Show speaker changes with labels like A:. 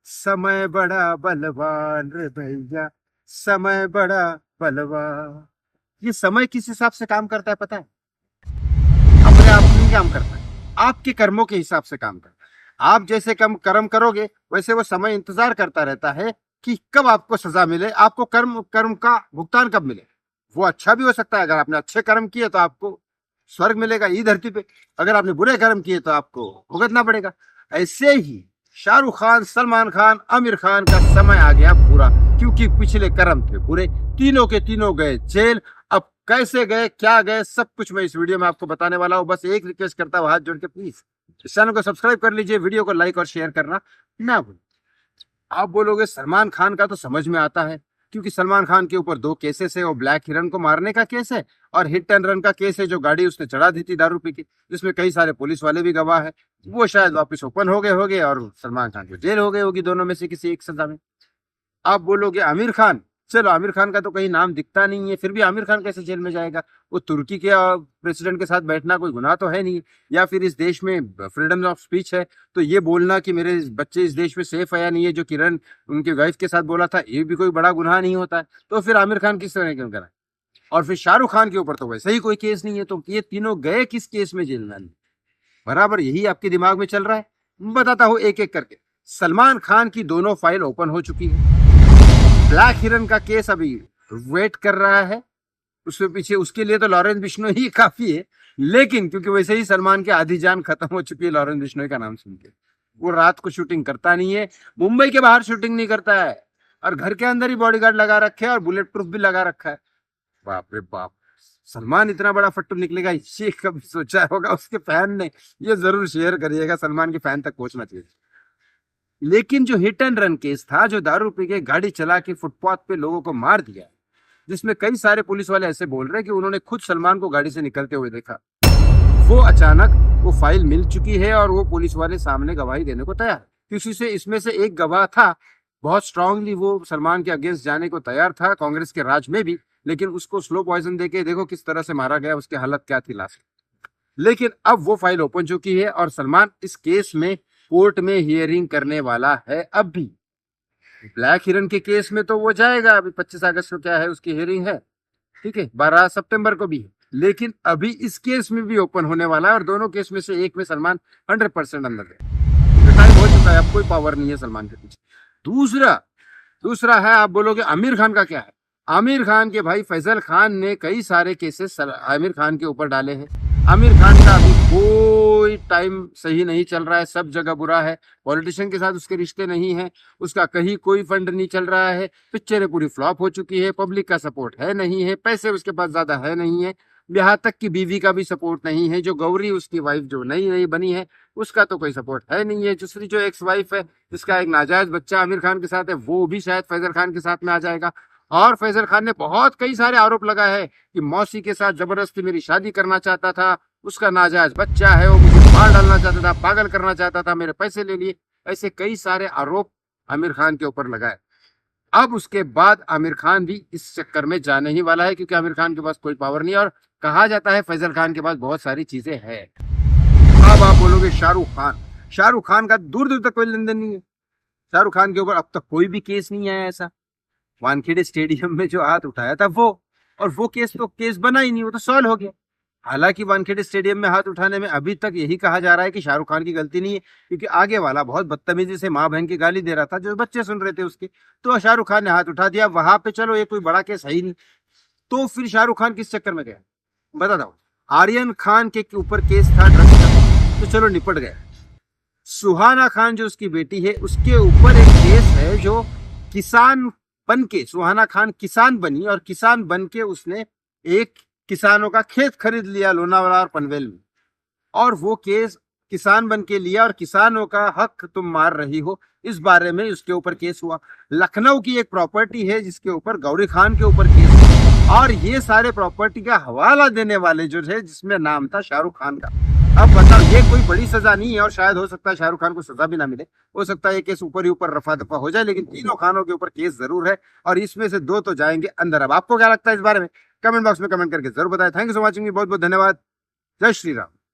A: समय बड़ा बलवान रे भैया, समय बड़ा बलवान। ये समय किस हिसाब से काम करता है पता है? अपने आप नहीं काम करता है, आपके कर्मों के हिसाब से काम करता है। आप जैसे कम कर्म करोगे वैसे वो समय इंतजार करता रहता है कि कब आपको सजा मिले, आपको कर्म कर्म का भुगतान कब मिले। वो अच्छा भी हो सकता है, अगर आपने अच्छे कर्म किए तो आपको स्वर्ग मिलेगा ई धरती पे, अगर आपने बुरे कर्म किए तो आपको भुगतना पड़ेगा। ऐसे ही शाहरुख खान, सलमान खान, आमिर खान का समय आ गया पूरा, क्योंकि पिछले कर्म थे बुरे, तीनों के तीनों गए जेल। अब कैसे गए, क्या गए, सब कुछ मैं इस वीडियो में आपको बताने वाला हूं। बस एक रिक्वेस्ट करता हूं हाथ जोड़ के, प्लीज इस चैनल को सब्सक्राइब कर लीजिए, वीडियो को लाइक और शेयर करना ना भूलें। आप बोलोगे सलमान खान का तो समझ में आता है, क्योंकि सलमान खान के ऊपर दो केसेस है, वो ब्लैक हिरन को मारने का केस है और हिट एंड रन का केस है, जो गाड़ी उसने चढ़ा दी थी दारू पी के, जिसमें कई सारे पुलिस वाले भी गवाह है। वो शायद वापस ओपन हो गए होंगे और सलमान खान को जेल हो गई होगी, दोनों में से किसी एक सजा में। आप बोलोगे आमिर खान, चलो आमिर खान का तो कहीं नाम दिखता नहीं है, फिर भी आमिर खान कैसे जेल में जाएगा? वो तुर्की के प्रेसिडेंट के साथ बैठना कोई गुनाह तो है नहीं, या फिर इस देश में फ्रीडम ऑफ स्पीच है, तो ये बोलना कि मेरे बच्चे इस देश में सेफ है या नहीं है, जो किरण उनके वाइफ के साथ बोला था, ये भी कोई बड़ा गुनाह नहीं होता है। तो फिर आमिर खान किस तरह क्यों करा? और फिर शाहरुख खान के ऊपर तो वैसे ही कोई केस नहीं है, तो ये तीनों गए किस केस में जेल में? बराबर यही आपके दिमाग में चल रहा है। बताता हूं एक एक करके। सलमान खान की दोनों फाइल ओपन हो चुकी है, ब्लैक हिरन का केस अभी वेट कर रहा है, उसके पीछे उसके लिए तो लॉरेंस बिश्नोई ही काफी है, लेकिन क्योंकि वैसे ही सलमान की आधी जान खत्म हो चुकी है लॉरेंस बिश्नोई का नाम सुन के। वो रात को शूटिंग करता नहीं है, मुंबई के बाहर शूटिंग नहीं करता है, और घर के अंदर ही बॉडीगार्ड लगा रखे है और बुलेट प्रूफ भी लगा रखा है। बाप रे बाप, सलमान इतना बड़ा फट्टू निकलेगा ये कभी सोचा होगा उसके फैन ने? ये जरूर शेयर करिएगा, सलमान के फैन तक पहुंचना चाहिए। लेकिन जो हिट एंड रन केस था, जो दारू पी के गाड़ी चला के फुटपाथ पे लोगों को मार दिया, जिसमें कई सारे पुलिस वाले ऐसे बोल रहे हैं कि उन्होंने खुद सलमान को गाड़ी से निकलते हुए देखा, वो अचानक वो फाइल मिल चुकी है और वो पुलिस वाले सामने गवाही देने को तैयार। किसी से इसमें से एक गवाह था, बहुत स्ट्रांगली वो सलमान के अगेंस्ट जाने को तैयार था, कांग्रेस के राज में भी, लेकिन उसको स्लो पॉइजन देके देखो किस तरह से मारा गया, उसकी हालत क्या थी लास्ट। लेकिन अब वो फाइल ओपन चुकी है और सलमान इस केस में कोर्ट में हियरिंग करने वाला है। अब भी ब्लैक हिरन के केस में तो वो जाएगा, अभी 25 अगस्त को क्या है उसकी हियरिंग है, ठीक है, 12 सितंबर को भी है, लेकिन अभी इस केस में भी ओपन होने वाला है और दोनों केस में से एक में सलमान 100% अंदर है, टाइम हो चुका है, अब कोई पावर नहीं है सलमान के पीछे। दूसरा दूसरा है, आप बोलोगे आमिर खान का क्या है? आमिर खान के भाई फैजल खान ने कई सारे केसेस आमिर खान के ऊपर डाले हैं। आमिर खान का अभी कोई टाइम सही नहीं चल रहा है, सब जगह बुरा है, पॉलिटिशियन के साथ उसके रिश्ते नहीं है, उसका कहीं कोई फंड नहीं चल रहा है, पिक्चरें पूरी फ्लॉप हो चुकी है, पब्लिक का सपोर्ट है नहीं है, पैसे उसके पास ज्यादा है नहीं है, यहाँ तक कि बीवी का भी सपोर्ट नहीं है, जो गौरी उसकी वाइफ जो नई नई बनी है उसका तो कोई सपोर्ट है नहीं है, दूसरी जो एक्स वाइफ है जिसका एक नाजायज बच्चा आमिर खान के साथ है, वो भी शायद फैजल खान के साथ में आ जाएगा। और फैजल खान ने बहुत कई सारे आरोप लगाए हैं कि मौसी के साथ जबरदस्ती मेरी शादी करना चाहता था, उसका नाजायज बच्चा है, वो मुझे मार डालना चाहता था, पागल करना चाहता था, मेरे पैसे ले लिए, ऐसे कई सारे आरोप आमिर खान के ऊपर लगाए। अब उसके बाद आमिर खान भी इस चक्कर में जाने ही वाला है, क्योंकि आमिर खान के पास कोई पावर नहीं है और कहा जाता है फैजल खान के पास बहुत सारी चीजें हैं। अब आप बोलोगे शाहरुख खान, शाहरुख खान का दूर दूर तक कोई लेन देन नहीं है, शाहरुख खान के ऊपर अब तक कोई भी केस नहीं आया ऐसा। वानखेड़े स्टेडियम में जो हाथ उठाया था वो, और वो केस तो केस बना ही नहीं, वो तो सॉल्व हो गया। हालांकि वानखेड़े स्टेडियम में हाथ उठाने में अभी तक यही कहा जा रहा है कि शाहरुख खान की गलती नहीं है, क्योंकि आगे वाला बहुत बदतमीजी से माँ बहन की गाली दे रहा था, जो बच्चे सुन रहे थे उसके, तो शाहरुख खान ने हाथ उठा दिया वहां पे, चलो ये कोई बड़ा केस है ही नहीं, तो फिर शाहरुख खान किस चक्कर में गया? बता दो, आर्यन खान के ऊपर केस था ड्रग्स का, तो चलो निपट गया। सुहाना खान जो उसकी बेटी है उसके ऊपर एक केस है, जो किसान बन के सुहाना खान किसान बनी और किसान बन के उसने एक किसानों का खेत खरीद लिया लोनावाला और पनवेल में, और वो केस किसान बन के लिया और किसानों का हक तुम मार रही हो, इस बारे में उसके ऊपर केस हुआ। लखनऊ की एक प्रॉपर्टी है जिसके ऊपर गौरी खान के ऊपर केस हुआ, और ये सारे प्रॉपर्टी का हवाला देने वाले जो है जिसमें नाम था शाहरुख खान का। अब बताओ, ये कोई बड़ी सजा नहीं है और शायद हो सकता है शाहरुख खान को सजा भी ना मिले, हो सकता है ये केस ऊपर ही ऊपर रफा दफा हो जाए, लेकिन तीनों खानों के ऊपर केस जरूर है और इसमें से दो तो जाएंगे अंदर। अब आपको क्या लगता है इस बारे में? कमेंट बॉक्स में कमेंट करके जरूर बताएं। थैंक यू सो मच, बहुत बहुत धन्यवाद। जय श्री राम।